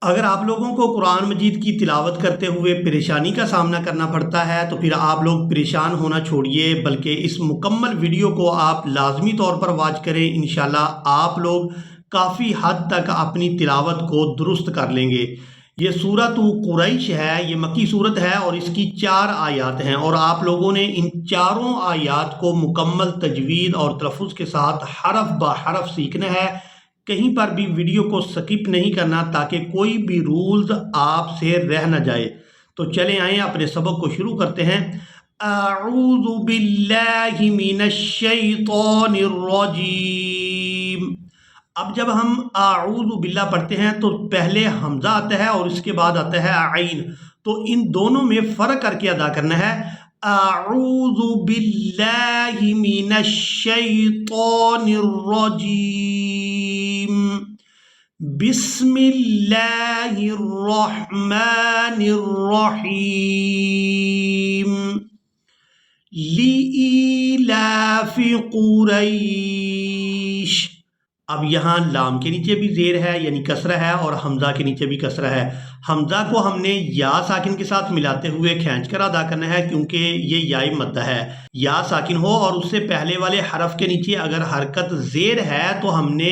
اگر آپ لوگوں کو قرآن مجید کی تلاوت کرتے ہوئے پریشانی کا سامنا کرنا پڑتا ہے تو پھر آپ لوگ پریشان ہونا چھوڑیے، بلکہ اس مکمل ویڈیو کو آپ لازمی طور پر واچ کریں۔ انشاءاللہ آپ لوگ کافی حد تک اپنی تلاوت کو درست کر لیں گے۔ یہ سورۃ قریش ہے، یہ مکی صورت ہے اور اس کی 4 آیات ہیں، اور آپ لوگوں نے ان چاروں آیات کو مکمل تجوید اور تلفظ کے ساتھ حرف بہ حرف سیکھنا ہے۔ کہیں پر بھی ویڈیو کو سکپ نہیں کرنا تاکہ کوئی بھی رولز آپ سے رہ نہ جائے۔ تو چلیں آئیں اپنے سبق کو شروع کرتے ہیں۔ اعوذ باللہ من الشیطان الرجیم۔ اب جب ہم اعوذ باللہ پڑھتے ہیں تو پہلے حمزہ آتا ہے اور اس کے بعد آتا ہے عین، تو ان دونوں میں فرق کر کے ادا کرنا ہے۔ اعوذ باللہ من الشیطان الرجیم، بسم اللہ الرحمن الرحیم، لإیلاف قریش۔ اب یہاں لام کے نیچے بھی زیر ہے یعنی کسرہ ہے اور حمزہ کے نیچے بھی کسرہ ہے۔ حمزہ کو ہم نے یا ساکن کے ساتھ ملاتے ہوئے کھینچ کر ادا کرنا ہے، کیونکہ یہ یائی مدہ ہے۔ یا ساکن ہو اور اس سے پہلے والے حرف کے نیچے اگر حرکت زیر ہے تو ہم نے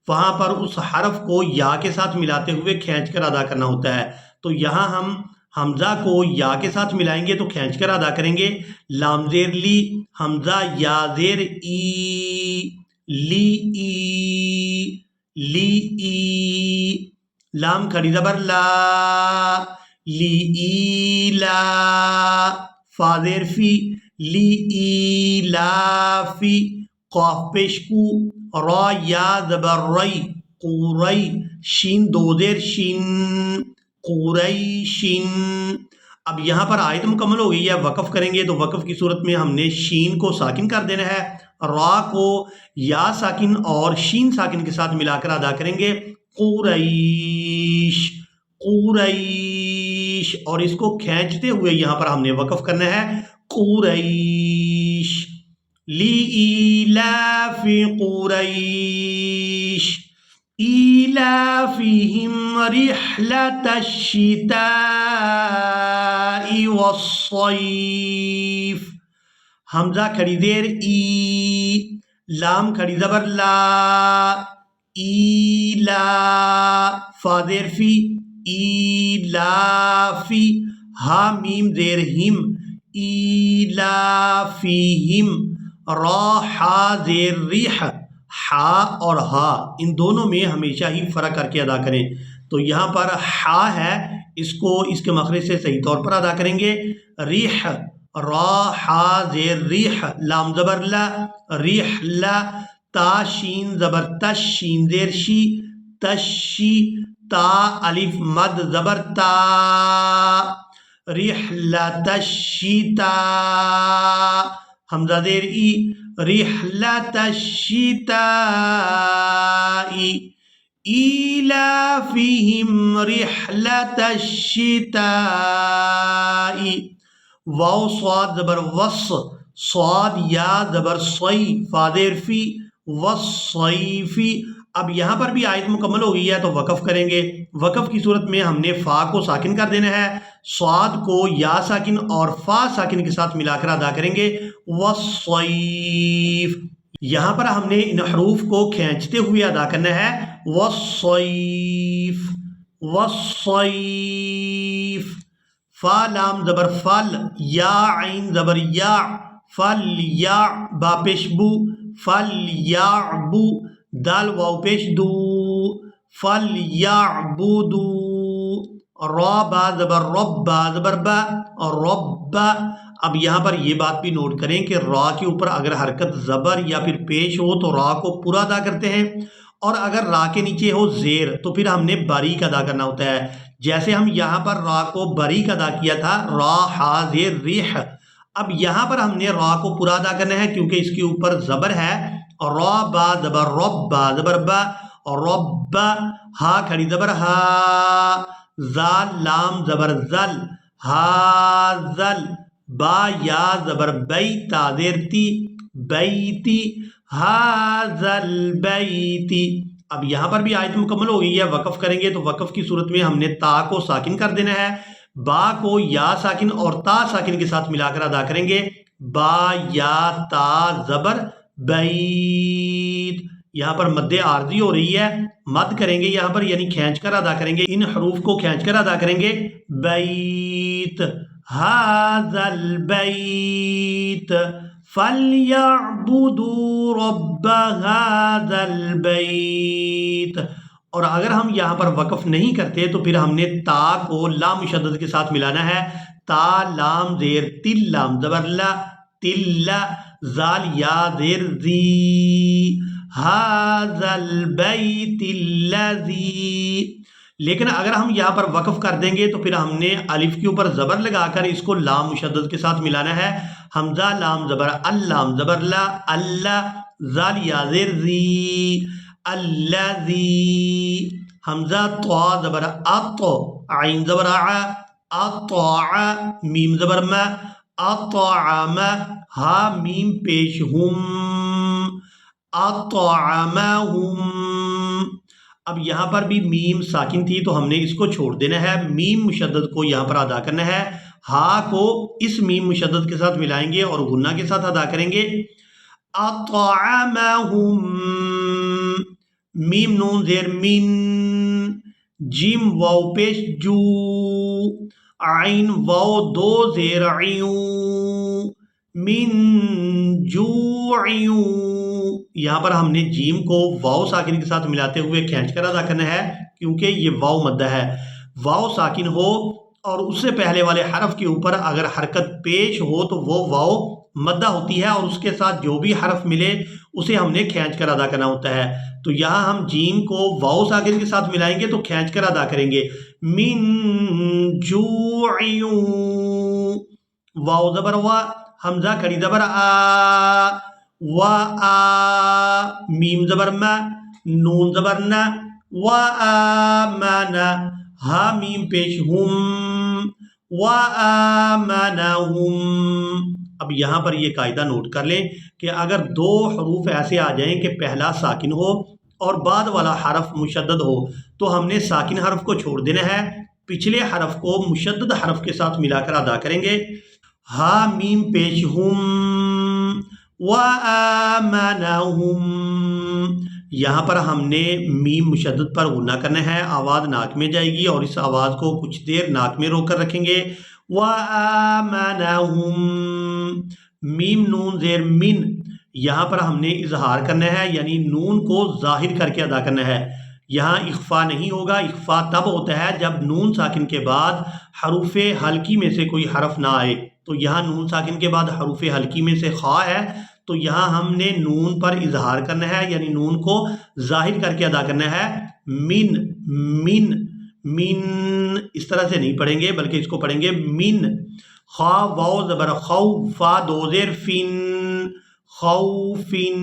وہاں پر اس حرف کو یا کے ساتھ ملاتے ہوئے کھینچ کر ادا کرنا ہوتا ہے۔ تو یہاں ہم حمزہ کو یا کے ساتھ ملائیں گے تو کھینچ کر ادا کریں گے۔ لام زیر لی، حمزہ یا زیر ای، لی ای، لی ای، لام کھڑی زبر لا، لی ای لا، فا زیر فی، لی ای لا فی، قاف پیش کو، را یا زبر ری، قوری، شین دو زیر شین، قریشن۔ اب یہاں پر آیت مکمل ہو گئی ہے، وقف کریں گے تو وقف کی صورت میں ہم نے شین کو ساکن کر دینا ہے، را کو یا ساکن اور شین ساکن کے ساتھ ملا کر ادا کریں گے، قریش، قریش، اور اس کو کھینچتے ہوئے یہاں پر ہم نے وقف کرنا ہے، قریش، لإیلاف قریش، إِيلَافِهِمْ رِحْلَةَ الشِّتَاءِ وَالصَّيْفِ۔ حمزہ کھڑی زیر ای، لام کھڑی زبر لا، ایلا، فا زیر فی، ایلافی، ہا میم زیر ہم، ایلافیہم، را حا زیر ریح، ہا اور ہا ان دونوں میں ہمیشہ ہی فرق کر کے ادا کریں۔ تو یہاں پر ہا ہے، اس کو اس کے مخرج سے صحیح طور پر ادا کریں گے، ریح، را ہا زیر ریح، لام زبر لا، ریح لا، تا شین زبر تش، شین زیر شی، تشی، تا الف مد زبر تا، رحلۃ الشتاء، حمزہ زیر ای، رحلۃ الشتاء، ایلافہم رحلۃ الشتاء، واو صاد زبر وص، صاد یا زبر صی، فا زیر فی، وصیفی۔ اب یہاں پر بھی آیت مکمل ہو گئی ہے تو وقف کریں گے۔ وقف کی صورت میں ہم نے فا کو ساکن کر دینا ہے، صاد کو یا ساکن اور فا ساکن کے ساتھ ملا کر ادا کریں گے، والصیف۔ یہاں پر ہم نے ان حروف کو کھینچتے ہوئے ادا کرنا ہے، والصیف، والصیف، فا لام زبر فل، یا عین زبر یا، فل یا، با پیش بو، فل یا بو، دال واو پیش دو، فل یا بو، را با زبر رب، با زبر با، اور رب۔ اب یہاں پر یہ بات بھی نوٹ کریں کہ را کے اوپر اگر حرکت زبر یا پھر پیش ہو تو را کو پورا ادا کرتے ہیں، اور اگر را کے نیچے ہو زیر تو پھر ہم نے باریک ادا کرنا ہوتا ہے۔ جیسے ہم یہاں پر را کو باریک ادا کیا تھا، را ہا زیر ریح، اب یہاں پر ہم نے را کو پورا ادا کرنا ہے کیونکہ اس کے اوپر زبر ہے، اور را با زبر رب، با زبر با، اور رب، ہا کھڑی زبر ہا، زال لام زبر زل، ہا زل، با یا زبر بی، تا زیر تی، بیتی، ہا زل بیتی، اب یہاں پر بھی آیت مکمل ہو گئی ہے. وقف کریں گے تو وقف کی صورت میں ہم نے تا کو ساکن کر دینا ہے. با کو یا ساکن اور تا ساکن کے ساتھ ملا کر ادا کریں گے. با یا تا زبر بیت. یہاں پر مد عارضی ہو رہی ہے, مد کریں گے یہاں پر, یعنی کھینچ کر ادا کریں گے. ان حروف کو کھینچ کر ادا کریں گے. بیت ھذا البیت فَلْيَعْبُدُوا رَبَّ هَذَا الْبَيْتِ. اور اگر ہم یہاں پر وقف نہیں کرتے تو پھر ہم نے تا کو لام مشدد کے ساتھ ملانا ہے. تا لام زیر تل لام زبر لا تل زال یا زیر زی هَذَا الْبَيْتِ الَّذِي. لیکن اگر ہم یہاں پر وقف کر دیں گے تو پھر ہم نے الف کے اوپر زبر لگا کر اس کو لام مشدد کے ساتھ ملانا ہے. حمزہ لام زبر اللام زبر لا اللہ زال یا زیر زی الذی. حمزہ طا زبر اط عین زبر ع اطاع میم زبر ما اطعم ہا میم پیش ہم اطعمہم. اب یہاں پر بھی میم ساکن تھی تو ہم نے اس کو چھوڑ دینا ہے. میم مشدد کو یہاں پر ادا کرنا ہے. ہا کو اس میم مشدد کے ساتھ ملائیں گے اور غنہ کے ساتھ ادا کریں گے. اطعمہم میم نون زیر من جیم واو پیش جو عین واو دو زیر عیو من جوعیو. یہاں پر ہم نے جیم کو واو ساکن کے ساتھ ملاتے ہوئے کھینچ کر ادا کرنا ہے کیونکہ یہ واو مدہ ہے. واو ساکن ہو اور اس سے پہلے والے حرف کے اوپر اگر حرکت پیش ہو تو وہ واو مدہ ہوتی ہے, اور اس کے ساتھ جو بھی حرف ملے اسے ہم نے کھینچ کر ادا کرنا ہوتا ہے. تو یہاں ہم جیم کو واو ساکن کے ساتھ ملائیں گے تو کھینچ کر ادا کریں گے. من جوعیو واو زبر وا حمزہ کھڑی زبر آ و آ میم زبر ما نون زبر نا و آمنا ہا میم پیش ہم و آمنہم. اب یہاں پر یہ قاعدہ نوٹ کر لیں کہ اگر دو حروف ایسے آ جائیں کہ پہلا ساکن ہو اور بعد والا حرف مشدد ہو تو ہم نے ساکن حرف کو چھوڑ دینا ہے, پچھلے حرف کو مشدد حرف کے ساتھ ملا کر ادا کریں گے. ہا میم پیش ہم و آمنہم. یہاں پر ہم نے میم مشدد پر غنہ کرنا ہے, آواز ناک میں جائے گی اور اس آواز کو کچھ دیر ناک میں روک کر رکھیں گے. و آمنہم میم نون زیر من, یہاں پر ہم نے اظہار کرنا ہے یعنی نون کو ظاہر کر کے ادا کرنا ہے. یہاں اخفا نہیں ہوگا. اخفا تب ہوتا ہے جب نون ساکن کے بعد حروف حلقی میں سے کوئی حرف نہ آئے. تو یہاں نون ساکن کے بعد حروف حلقی میں سے خا ہے تو یہاں ہم نے نون پر اظہار کرنا ہے یعنی نون کو ظاہر کر کے ادا کرنا ہے. من من من اس طرح سے نہیں پڑھیں گے بلکہ اس کو پڑھیں گے من. خا واو زبر خو فا دو زیر فن خوفن.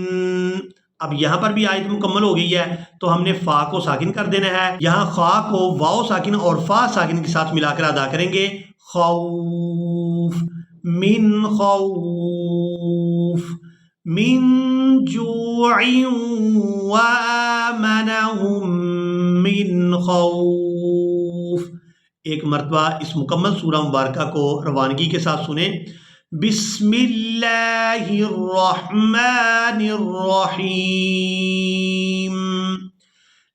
اب یہاں پر بھی آیت مکمل ہو گئی ہے تو ہم نے فا کو ساکن کر دینا ہے. یہاں خا کو واو ساکن اور فا ساکن کے ساتھ ملا کر ادا کریں گے. خوف من خوف من جوع وآمنهم من خوف. ایک مرتبہ اس مکمل سورہ مبارکہ کو روانگی کے ساتھ سنیں. بسم اللہ الرحمن الرحیم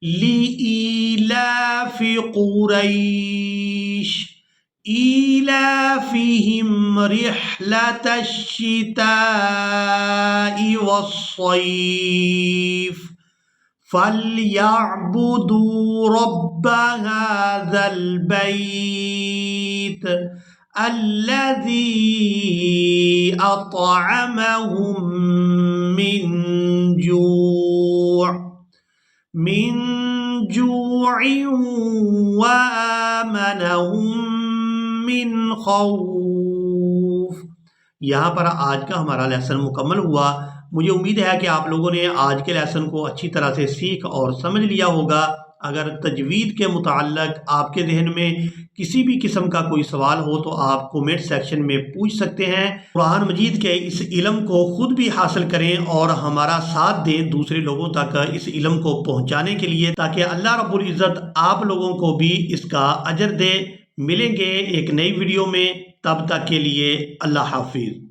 لإیلاف قریش إيلافهم رحلة الشتاء والصيف فليعبدوا رب هذا البيت الذي أطعمهم من جوع وآمنهم من خوف. یہاں پر آج کا ہمارا لیسن مکمل ہوا. مجھے امید ہے کہ آپ لوگوں نے آج کے لیسن کو اچھی طرح سے سیکھ اور سمجھ لیا ہوگا. اگر تجوید کے متعلق آپ کے ذہن میں کسی بھی قسم کا کوئی سوال ہو تو آپ کومنٹ سیکشن میں پوچھ سکتے ہیں۔ قرآن مجید کے اس علم کو خود بھی حاصل کریں اور ہمارا ساتھ دیں دوسرے لوگوں تک اس علم کو پہنچانے کے لیے، تاکہ اللہ رب العزت آپ لوگوں کو بھی اس کا اجر دے۔ ملیں گے ایک نئی ویڈیو میں، تب تک کے لیے اللہ حافظ۔